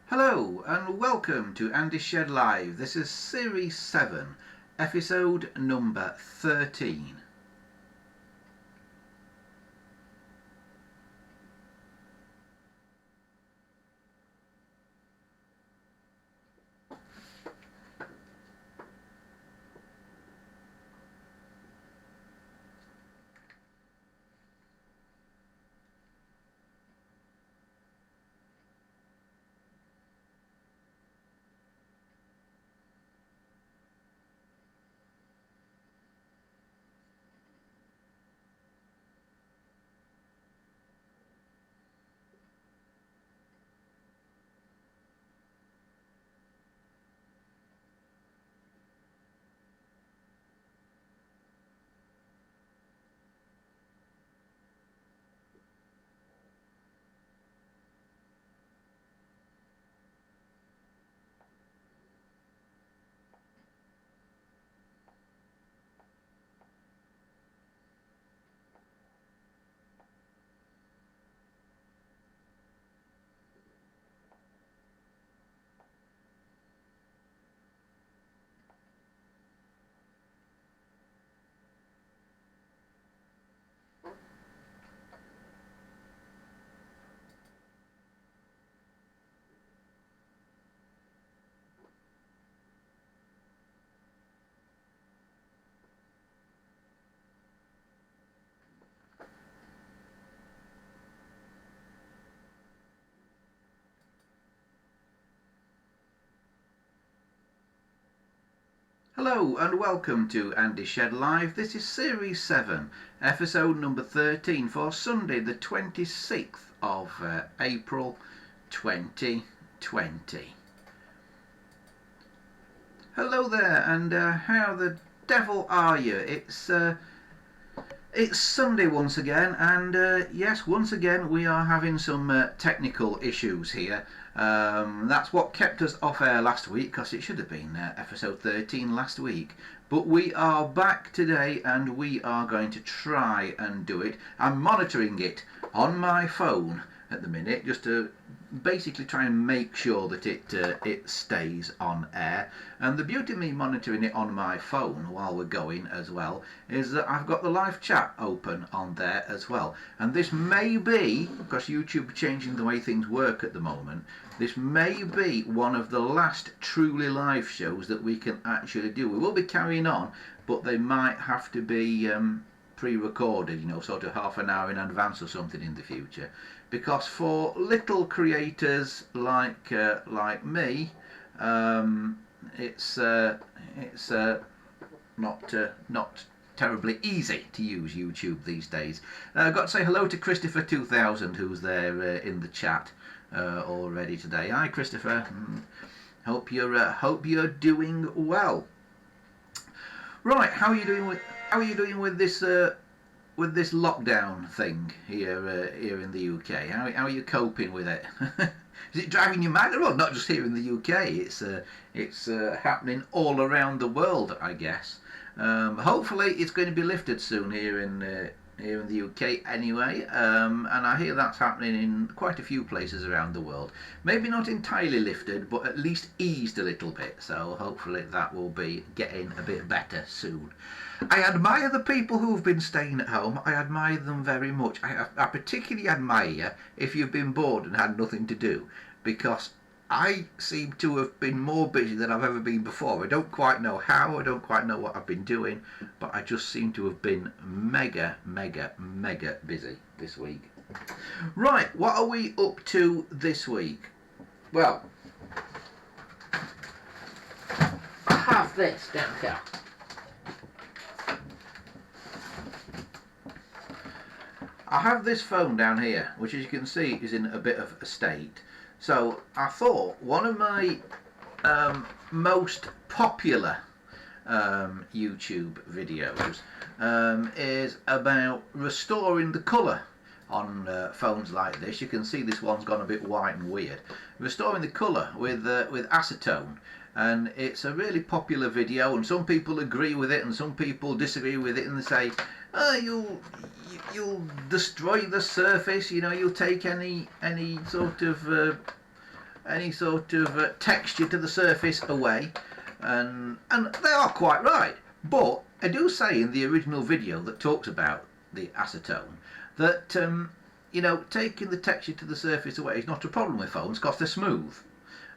Hello and welcome to Andy's Shed Live. This is Series 7, episode number 13. Hello and welcome to Andy's Shed Live. This is Series 7, episode number 13 for Sunday the 26th of April 2020. Hello there, and how the devil are you? It's Sunday once again, and yes, once again we are having some technical issues here. That's what kept us off air last week, because it should have been episode 13 last week. But we are back today, and we are going to try and do it. I'm monitoring it on my phone at the minute, just to basically try and make sure that it stays on air. And the beauty of me monitoring it on my phone while we're going as well is that I've got the live chat open on there as well. And this may be, because YouTube is changing the way things work at the moment, this may be one of the last truly live shows that we can actually do. We will be carrying on, but they might have to be pre-recorded, you know, sort of half an hour in advance or something in the future, because for little creators like me, it's not terribly easy to use YouTube these days. I've got to say hello to Christopher 2000, who's there in the chat already today. Hi Christopher. Hope you're doing well. Right, how are you doing with this lockdown thing here in the UK? How are you coping with it? Is it driving you mad? Well, not just here in the UK. It's happening all around the world, I guess. Hopefully, it's going to be lifted soon here in the UK anyway, and I hear that's happening in quite a few places around the world. Maybe not entirely lifted, but at least eased a little bit, so hopefully that will be getting a bit better soon. I admire the people who've been staying at home. I admire them very much. I particularly admire if you've been bored and had nothing to do, because I seem to have been more busy than I've ever been before. I don't quite know how, I don't quite know what I've been doing, but I just seem to have been mega busy this week. Right, what are we up to this week? Well, I have this down here. I have this phone down here, which as you can see is in a bit of a state. So I thought one of my most popular YouTube videos is about restoring the colour on phones like this. You can see this one's gone a bit white and weird. Restoring the colour with acetone. And it's a really popular video, and some people agree with it and some people disagree with it, and they say, oh, you'll destroy the surface, you know, you'll take any sort of any sort of texture to the surface away, and they are quite right. But I do say in the original video that talks about the acetone that you know, taking the texture to the surface away is not a problem with phones because they're smooth.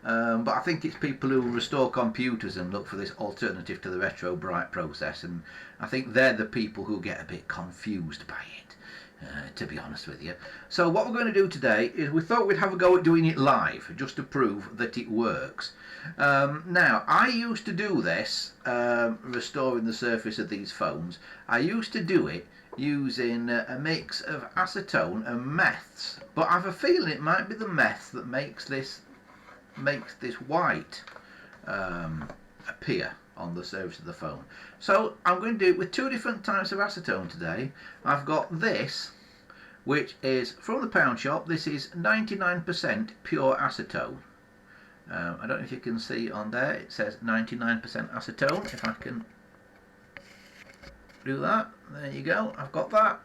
But I think it's people who restore computers and look for this alternative to the retro bright process, and I think they're the people who get a bit confused by it, to be honest with you. So what we're going to do today is we thought we'd have a go at doing it live just to prove that it works. Now, I used to do this, restoring the surface of these phones. I used to do it using a mix of acetone and meths, but I have a feeling it might be the meth that makes this white appear on the surface of the phone. So I'm going to do it with two different types of acetone today. I've got this, which is from the pound shop. This is 99% pure acetone. I don't know if you can see on there, it says 99% acetone. If I can do that, there you go, I've got that.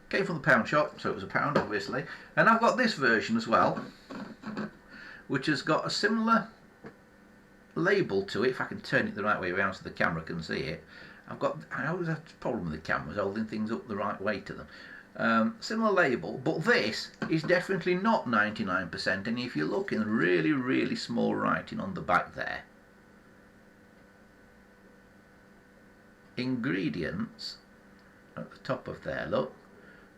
Came from the pound shop, so it was a pound obviously. And I've got this version as well, which has got a similar label to it. If I can turn it the right way around so the camera can see it. I always have a problem with the cameras holding things up the right way to them. Similar label, but this is definitely not 99%, and if you look in really, really small writing on the back there, ingredients at the top of there, look,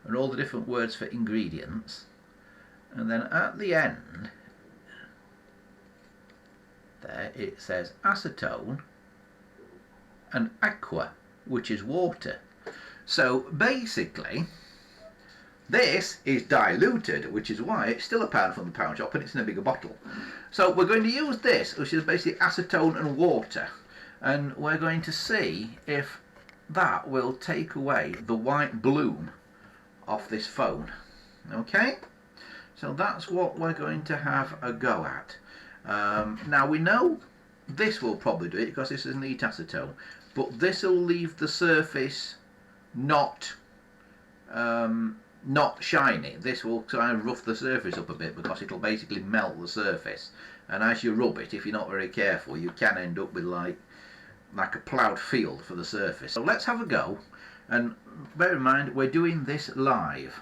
and all the different words for ingredients, and then at the end there it says acetone and aqua, which is water. So basically this is diluted, which is why it's still a pound from the pound shop and it's in a bigger bottle. So we're going to use this, which is basically acetone and water, and we're going to see if that will take away the white bloom off this phone. Okay, so that's what we're going to have a go at. Now we know this will probably do it because this is neat acetone, but this will leave the surface not shiny. This will try and rough the surface up a bit because it'll basically melt the surface, and as you rub it, if you're not very careful, you can end up with like a ploughed field for the surface. So let's have a go, and bear in mind we're doing this live.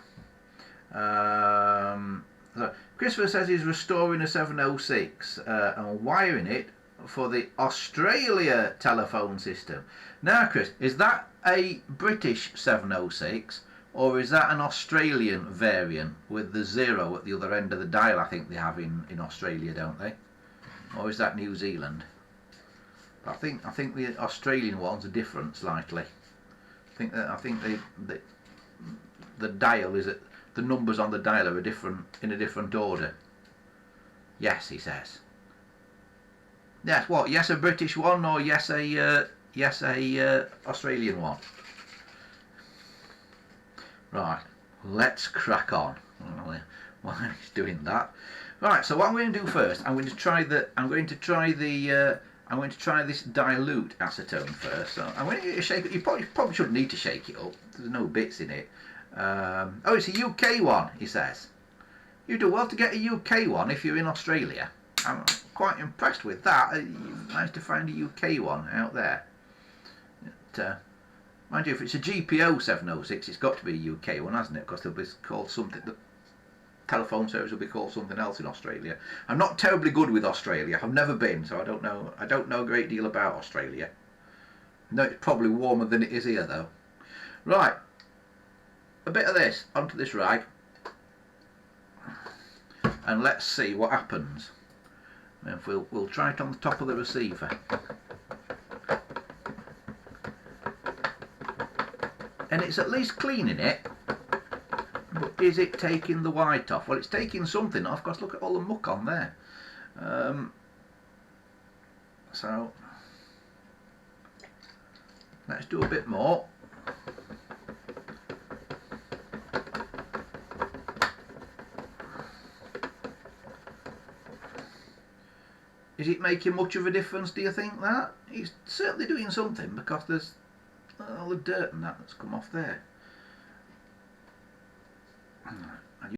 So Christopher says he's restoring a 706 and wiring it for the Australia telephone system. Now Chris, is that a British 706 or is that an Australian variant with the 0 at the other end of the dial? I think they have in Australia, don't they? Or is that New Zealand? I think the Australian ones are different slightly. I think the dial is at the numbers on the dial are different, in a different order. Yes, he says. Yes, what? Yes, a British one, or yes, a Australian one. Right, let's crack on. While he's doing that. Right, so what I'm going to do first, I'm going to try this dilute acetone first. So I'm going to shake it. You probably shouldn't need to shake it up. There's no bits in it. Oh, it's a UK one, he says. You do well to get a UK one if you're in Australia. I'm quite impressed with that. You've managed to find a UK one out there. Mind you, if it's a GPO 706, it's got to be a UK one, hasn't it? Because they'll be called something. The telephone service will be called something else in Australia. I'm not terribly good with Australia. I've never been, so I don't know a great deal about Australia. No, it's probably warmer than it is here, though. Right. A bit of this onto this rag, and let's see what happens. If we'll try it on the top of the receiver, and it's at least cleaning it. But is it taking the white off? Well, it's taking something off because look at all the muck on there. So let's do a bit more. Is it making much of a difference, do you think, that? It's certainly doing something because there's all the dirt and that's come off there.